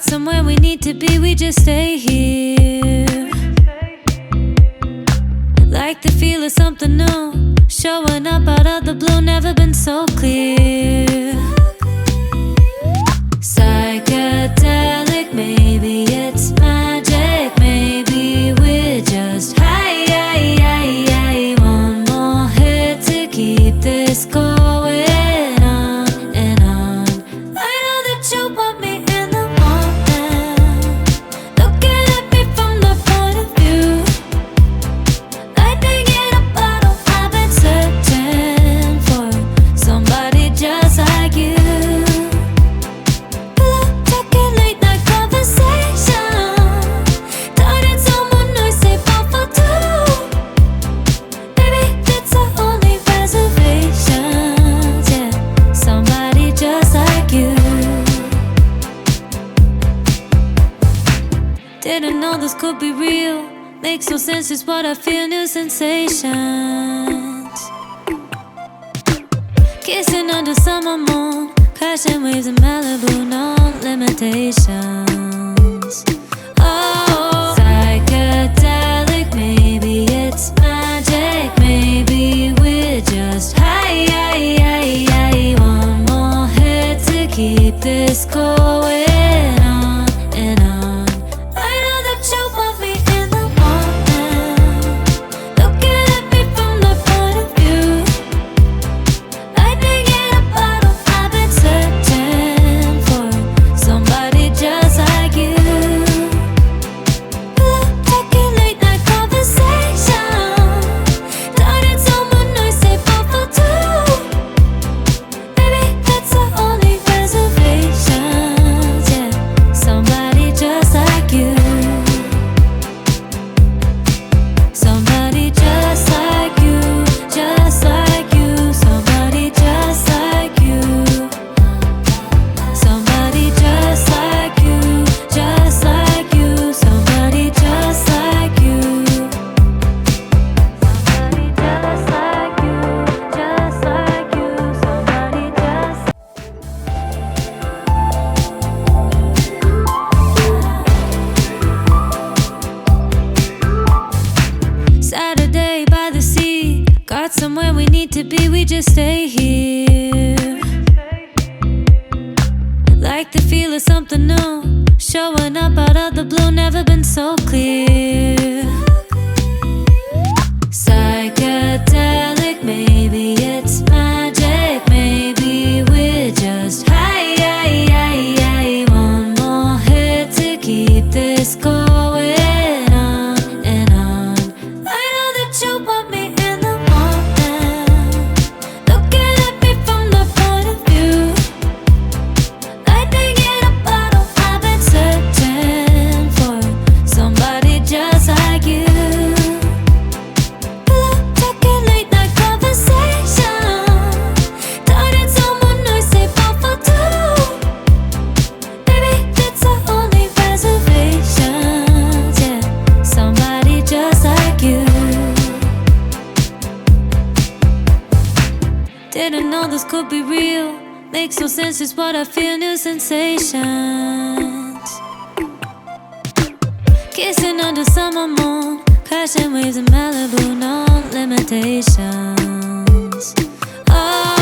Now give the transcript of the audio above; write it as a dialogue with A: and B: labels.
A: Got somewhere we need to be, we just stay here. Like the feel of something new, showing up out of the blue, never been so clear. Psychedelic, maybe it's magic, maybe we're just high. One more hit to keep this going on and on. I know that you want me in the morning, looking at me from the point of view. Lightning in a bottle, I've been searching for somebody just like you. Pillow talking, late night conversation, turning someone noisy but for two. Baby, that's our only reservations, yeah. Somebody just like you. Didn't know this could be real. Makes no sense, just what I feel, new sensations. Kissing under summer moon, crashing waves in Malibu, no limitations. Oh, psychedelic, maybe it's magic, maybe we're just high. One more hit to keep this going on and on. I know that you want me in the morning, looking at me from the point of view. Lightning in a bottle, I've been searching for somebody just like you. Pillow talking, late night conversation, turning someone noisy but for two. Baby, that's our only reservations, yeah. Somebody just like you. Somebody just like you, just like you. Somebody just like you. Somebody just like you, just like you. Somebody just like you. Somebody just like you, just like you. Somebody just. Saturday by the sea, got somewhere we need to be, we just stay here. Like the feel of something new, showing up out of the blue, never been so clear. Psychedelic, maybe it's magic, maybe we're just high. One more hit to keep this going on and on. I know that you want me in the morning, looking at me from the point of view. Lightning in a bottle, I've been searching for somebody just like you. Pillow talking, late night conversation, turning someone noisy but for two. Baby, that's our only reservations, yeah. Somebody just like you. Didn't know this could be real. Makes no sense, just what I feel, new sensations. Kissing under summer moon, crashing waves in Malibu, no limitations. Oh,